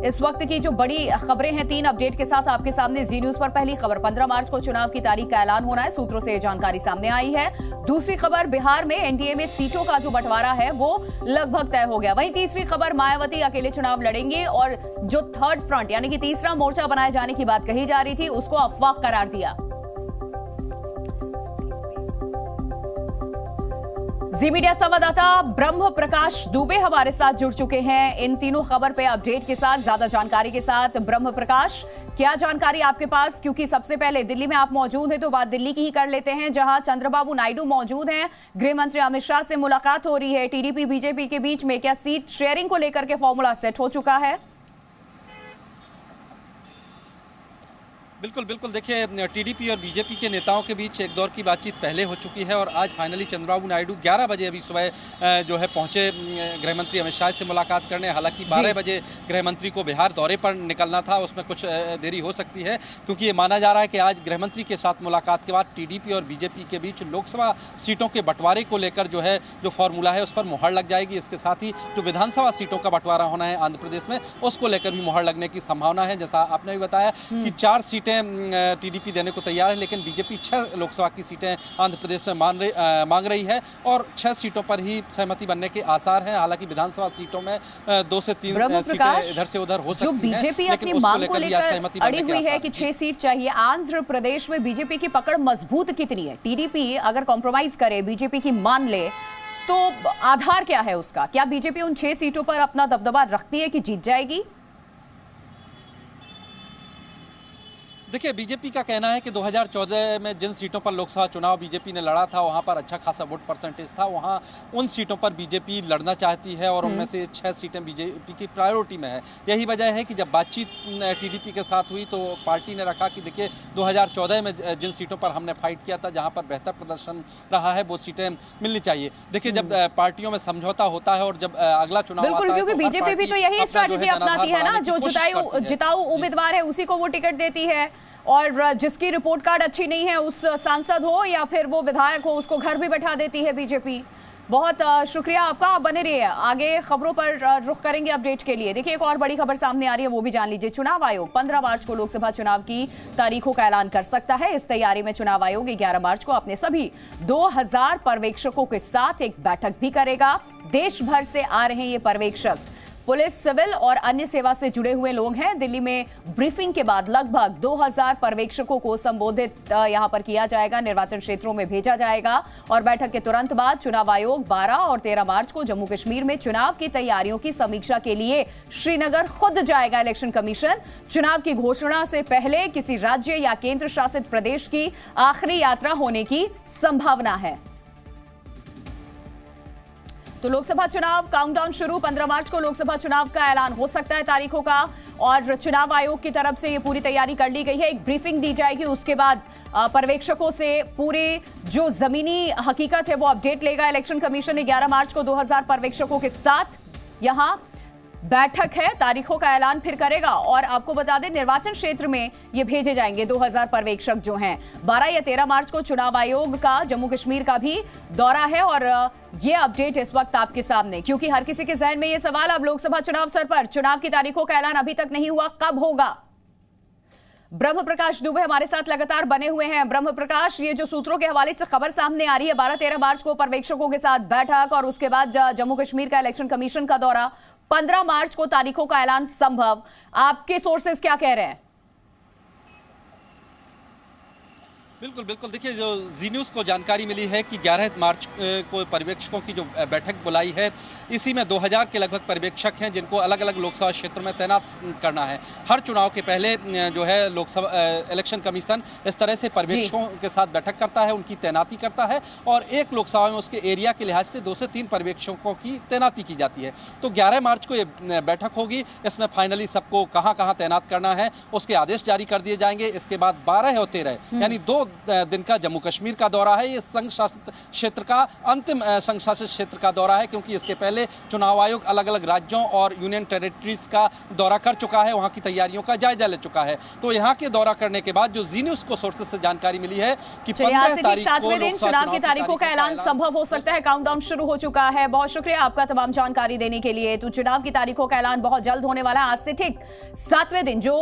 इस वक्त की जो बड़ी खबरें हैं, 3 अपडेट के साथ आपके सामने जी न्यूज पर। पहली खबर, 15 मार्च को चुनाव की तारीख का ऐलान होना है, सूत्रों से जानकारी सामने आई है। दूसरी खबर, बिहार में एनडीए में सीटों का जो बंटवारा है वो लगभग तय हो गया। वहीं तीसरी खबर, मायावती अकेले चुनाव लड़ेंगे और जो थर्ड फ्रंट यानी कि तीसरा मोर्चा बनाए जाने की बात कही जा रही थी उसको अफवाह करार दिया। जी मीडिया संवाददाता ब्रह्म प्रकाश दुबे हमारे साथ जुड़ चुके हैं इन तीनों खबर पे अपडेट के साथ, ज्यादा जानकारी के साथ। ब्रह्म प्रकाश, क्या जानकारी आपके पास? क्योंकि सबसे पहले दिल्ली में आप मौजूद हैं तो बात दिल्ली की ही कर लेते हैं, जहां चंद्रबाबू नायडू मौजूद हैं। गृह मंत्री अमित शाह से मुलाकात हो रही है। टीडीपी बीजेपी के बीच में क्या सीट शेयरिंग को लेकर के फॉर्मूला सेट हो चुका है? बिल्कुल बिल्कुल, देखिए टीडीपी और बीजेपी के नेताओं के बीच एक दौर की बातचीत पहले हो चुकी है और आज फाइनली चंद्रबाबू नायडू 11 बजे अभी सुबह जो है पहुंचे गृह मंत्री अमित शाह से मुलाकात करने। हालांकि 12 बजे गृह मंत्री को बिहार दौरे पर निकलना था, उसमें कुछ देरी हो सकती है क्योंकि ये माना जा रहा है कि आज गृह मंत्री के साथ मुलाकात के बाद टीडीपी और बीजेपी के बीच लोकसभा सीटों के बंटवारे को लेकर जो है जो फॉर्मूला है उस पर मुहर लग जाएगी। इसके साथ ही जो विधानसभा सीटों का बंटवारा होना है आंध्र प्रदेश में, उसको लेकर भी मुहर लगने की संभावना है। जैसा आपने भी बताया कि 4 सीटें टीडीपी देने को तैयार है, लेकिन बीजेपी 6 लोकसभा की सीटें आंध्र प्रदेश में मांग रही है और 6 सीटों पर ही सहमति बनने के आसार हैं। हालांकि विधानसभा सीटों में 2 से 3 सीटें इधर से उधर हो सकती हैं। जो बीजेपी अपनी मांग को लेकर अड़ी हुई है कि 6 सीट चाहिए, आंध्र प्रदेश में बीजेपी की पकड़ मजबूत कितनी है? टीडीपी अगर कॉम्प्रोमाइज करे, बीजेपी की मान ले, तो आधार क्या है उसका? क्या बीजेपी उन 6 सीटों पर अपना दबदबा रखती है कि जीत जाएगी? देखिए, बीजेपी का कहना है कि 2014 में जिन सीटों पर लोकसभा चुनाव बीजेपी ने लड़ा था वहां पर अच्छा खासा वोट परसेंटेज था, वहां उन सीटों पर बीजेपी लड़ना चाहती है और उनमें से 6 सीटें बीजेपी की प्रायोरिटी में है। यही वजह है कि जब बातचीत टीडीपी के साथ हुई तो पार्टी ने रखा कि देखिए 2014 में जिन सीटों पर हमने फाइट किया था, जहाँ पर बेहतर प्रदर्शन रहा है, वो सीटें मिलनी चाहिए। देखिए, जब पार्टियों में समझौता होता है और जब अगला चुनाव आता है, क्योंकि बीजेपी भी तो यही स्ट्रैटेजी अपनाती है ना, जो जिताऊ उम्मीदवार है उसी को वो टिकट देती है और जिसकी रिपोर्ट कार्ड अच्छी नहीं है, उस सांसद हो या फिर वो विधायक हो, उसको घर भी बैठा देती है बीजेपी। बहुत शुक्रिया आपका, आप बने रहिए, आगे खबरों पर रुख करेंगे अपडेट के लिए। देखिए, एक और बड़ी खबर सामने आ रही है, वो भी जान लीजिए। चुनाव आयोग 15 मार्च को लोकसभा चुनाव की तारीखों का ऐलान कर सकता है। इस तैयारी में चुनाव आयोग 11 मार्च को अपने सभी 2000 पर्यवेक्षकों के साथ एक बैठक भी करेगा। देश भर से आ रहे हैं ये पर्यवेक्षक, पुलिस, सिविल और अन्य सेवा से जुड़े हुए लोग हैं। दिल्ली में ब्रीफिंग के बाद लगभग 2000 पर्यवेक्षकों को संबोधित यहां पर किया जाएगा, निर्वाचन क्षेत्रों में भेजा जाएगा और बैठक के तुरंत बाद चुनाव आयोग 12 और 13 मार्च को जम्मू कश्मीर में चुनाव की तैयारियों की समीक्षा के लिए श्रीनगर खुद जाएगा। इलेक्शन कमीशन चुनाव की घोषणा से पहले किसी राज्य या केंद्र शासित प्रदेश की आखिरी यात्रा होने की संभावना है। तो लोकसभा चुनाव काउंटडाउन शुरू, 15 मार्च को लोकसभा चुनाव का ऐलान हो सकता है तारीखों का और चुनाव आयोग की तरफ से ये पूरी तैयारी कर ली गई है। एक ब्रीफिंग दी जाएगी, उसके बाद पर्यवेक्षकों से पूरे जो जमीनी हकीकत है वो अपडेट लेगा इलेक्शन कमीशन। 11 मार्च को 2000 पर्यवेक्षकों के साथ यहां बैठक है, तारीखों का ऐलान फिर करेगा और आपको बता दें निर्वाचन क्षेत्र में ये भेजे जाएंगे 2000 पर्यवेक्षक जो हैं। 12 या 13 मार्च को चुनाव आयोग का जम्मू कश्मीर का भी दौरा है और ये अपडेट इस वक्त आपके सामने, क्योंकि हर किसी के जहन में ये सवाल अब लोकसभा चुनाव सर पर, चुनाव की तारीखों का ऐलान अभी तक नहीं हुआ, कब होगा? ब्रह्म प्रकाश दुबे हमारे साथ लगातार बने हुए हैं। ब्रह्म प्रकाश, ये जो सूत्रों के हवाले से खबर सामने आ रही है, 12-13 मार्च को पर्यवेक्षकों के साथ बैठक और उसके बाद जम्मू कश्मीर का इलेक्शन कमीशन का दौरा, 15 मार्च को तारीखों का ऐलान संभव, आपके सोर्सेस क्या कह रहे हैं? बिल्कुल बिल्कुल, देखिए जो जी न्यूज़ को जानकारी मिली है कि 11 मार्च को पर्यवेक्षकों की जो बैठक बुलाई है, इसी में 2000 के लगभग पर्यवेक्षक हैं जिनको अलग अलग लोकसभा क्षेत्र में तैनात करना है। हर चुनाव के पहले जो है लोकसभा इलेक्शन कमीशन इस तरह से पर्यवेक्षकों के साथ बैठक करता है, उनकी तैनाती करता है और एक लोकसभा में उसके एरिया के लिहाज से 2 से 3 पर्यवेक्षकों की तैनाती की जाती है। तो 11 मार्च को ये बैठक होगी, इसमें फाइनली सबको कहाँ कहाँ तैनात करना है उसके आदेश जारी कर दिए जाएंगे। इसके बाद 12 और 13 यानी 2 दिन का जम्मू कश्मीर का दौरा है। ये संघ शासित क्षेत्र का अंतिम संघ शासित क्षेत्र का दौरा है, क्योंकि इसके पहले चुनाव आयोग अलग अलग राज्यों और यूनियन टेरिटरीज का दौरा कर चुका है, वहाँ की तैयारियों का जायजा ले चुका है। तो यहाँ के दौरा करने के बाद जो जी न्यूज़ को सोर्सेज से जानकारी मिली है कि 15 तारीख को 7वें दिन चुनाव की तारीखों का ऐलान संभव हो सकता है। काउंटडाउन शुरू हो चुका है। बहुत शुक्रिया आपका तमाम जानकारी देने के लिए। तो चुनाव की तारीखों का ऐलान बहुत जल्द होने वाला है। आज से ठीक 7वें दिन जो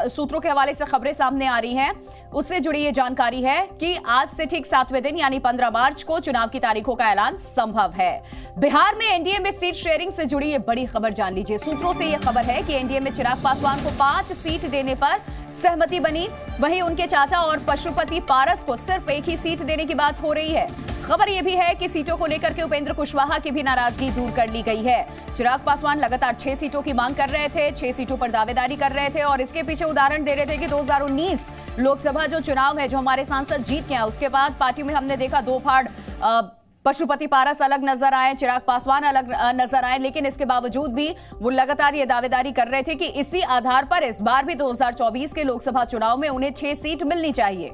सूत्रों के हवाले से खबरें सामने आ रही हैं, उससे जुड़ी ये जानकारी है कि आज से ठीक 7वें दिन यानी 15 मार्च को चुनाव की तारीखों का ऐलान संभव है। बिहार में एनडीए में सीट शेयरिंग से जुड़ी ये बड़ी खबर जान लीजिए। सूत्रों से ये खबर है कि एनडीए में चिराग पासवान को 5 सीट देने पर सहमति बनी, वहीं उनके चाचा और पशुपति पारस को सिर्फ एक ही सीट देने की बात हो रही है। खबर यह भी है कि सीटों को लेकर के उपेंद्र कुशवाहा की भी नाराजगी दूर कर ली गई है। चिराग पासवान लगातार 6 सीटों की मांग कर रहे थे, 6 सीटों पर दावेदारी कर रहे थे और इसके पीछे उदाहरण दे रहे थे कि 2019 लोकसभा जो चुनाव है, जो हमारे सांसद जीत गए, उसके बाद पार्टी में हमने देखा दो फाड़ पशुपति पारस अलग नजर आए, चिराग पासवान अलग नजर आए, लेकिन इसके बावजूद भी वो लगातार ये दावेदारी कर रहे थे कि इसी आधार पर इस बार भी 2024 के लोकसभा चुनाव में उन्हें 6 सीट मिलनी चाहिए।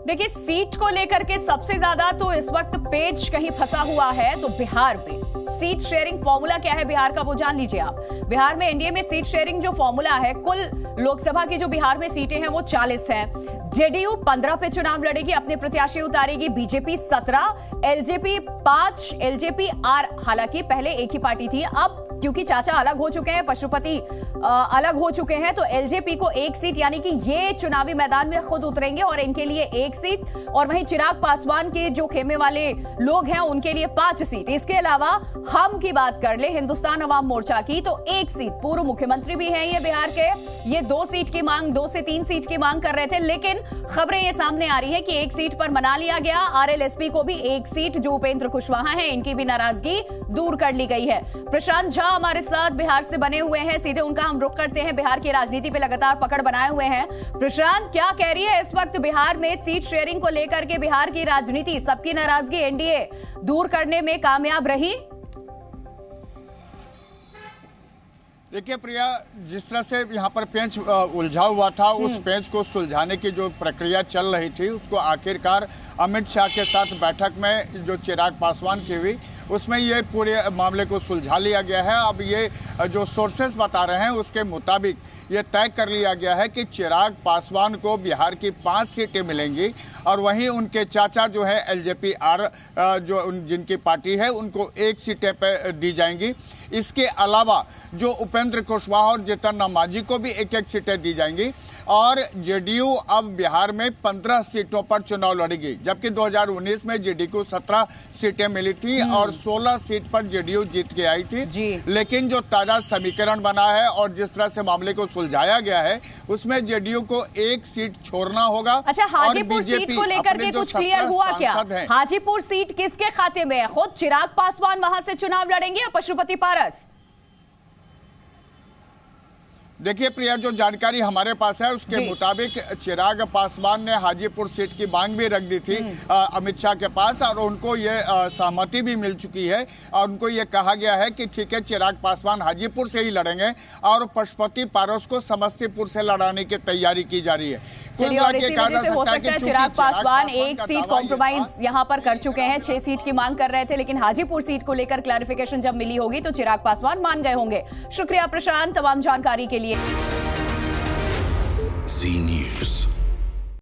देखिए, सीट को लेकर के सबसे ज्यादा तो इस वक्त पेच कहीं फंसा हुआ है तो बिहार में सीट शेयरिंग फॉर्मूला क्या है बिहार का, वो जान लीजिए आप। बिहार में एनडीए में सीट शेयरिंग जो फॉर्मूला है, कुल लोकसभा की जो बिहार में सीटें हैं वो 40 हैं। जेडीयू 15 पे चुनाव लड़ेगी, अपने प्रत्याशी उतारेगी, बीजेपी 17, एलजेपी 5, एलजेपी आर, हालांकि पहले एक ही पार्टी थी, अब क्योंकि चाचा अलग हो चुके हैं, पशुपति अलग हो चुके हैं, तो एलजेपी को 1 सीट, यानी कि ये चुनावी मैदान में खुद उतरेंगे और इनके लिए 1 सीट, और वहीं चिराग पासवान के जो खेमे वाले लोग हैं उनके लिए 5 सीट। इसके अलावा हम की बात कर ले हिंदुस्तान अवाम मोर्चा की, तो 1 सीट, पूर्व मुख्यमंत्री भी हैं ये बिहार के, ये 2 सीट की मांग, 2 से 3 सीट की मांग कर रहे थे, लेकिन खबरें ये सामने आ रही है कि 1 सीट पर मना लिया गया। आरएलएसपी को भी 1 सीट, जो उपेंद्र कुशवाहा हैं, इनकी भी नाराजगी दूर कर ली गई है। प्रशांत झा हमारे साथ बिहार से बने हुए हैं, सीधे उनका हम रुख करते हैं। बिहार की राजनीति पे लगातार पकड़ बनाए हुए हैं। प्रशांत, क्या कह रही है इस वक्त बिहार में सीट शेयरिंग को लेकर के बिहार की राजनीति, सबकी नाराजगी एनडीए दूर करने में कामयाब रही? देखिए प्रिया, जिस तरह से यहाँ पर पेंच उलझा हुआ था, उस पेंच को सुलझाने की जो प्रक्रिया चल रही थी, उसको आखिरकार अमित शाह के साथ बैठक में जो चिराग पासवान की हुई, उसमें ये पूरे मामले को सुलझा लिया गया है। अब ये जो सोर्सेस बता रहे हैं उसके मुताबिक ये तय कर लिया गया है कि चिराग पासवान को बिहार की 5 सीटें मिलेंगी और वहीं उनके चाचा जो है एलजेपी आर, जो जिनकी पार्टी है, उनको 1 सीटें पे दी जाएंगी। इसके अलावा जो उपेंद्र कुशवाहा और जीतन राम मांझी को भी 1-1 सीटें दी जाएंगी और जेडीयू अब बिहार में 15 सीटों पर चुनाव लड़ेगी, जबकि 2019 में जेडीयू को 17 सीटें मिली थी और 16 सीट पर जेडीयू जीत के आई थी। लेकिन जो ताजा समीकरण बना है और जिस तरह से मामले को सुलझाया गया है, उसमें जेडीयू को 1 सीट छोड़ना होगा। अच्छा, हाजीपुर सीट को लेकर के कुछ क्लियर हुआ क्या? हाजीपुर सीट किसके खाते में है? खुद चिराग पासवान वहां से चुनाव लड़ेंगे या पशुपति पारस? देखिए प्रिया, जो जानकारी हमारे पास है उसके मुताबिक चिराग पासवान ने हाजीपुर सीट की मांग भी रख दी थी अमित शाह के पास और उनको ये सहमति भी मिल चुकी है और उनको ये कहा गया है कि ठीक है, चिराग पासवान हाजीपुर से ही लड़ेंगे और पशुपति पारस को समस्तीपुर से लड़ाने की तैयारी की जा रही है। चलिए, और इसी वजह से हो सकता है चिराग पासवान 1 सीट कॉम्प्रोमाइज यहां पर कर चुके हैं। 6 सीट की मांग कर रहे थे, लेकिन हाजीपुर सीट को लेकर क्लैरिफिकेशन जब मिली होगी तो चिराग पासवान मान गए होंगे। शुक्रिया प्रशांत तमाम जानकारी के लिए।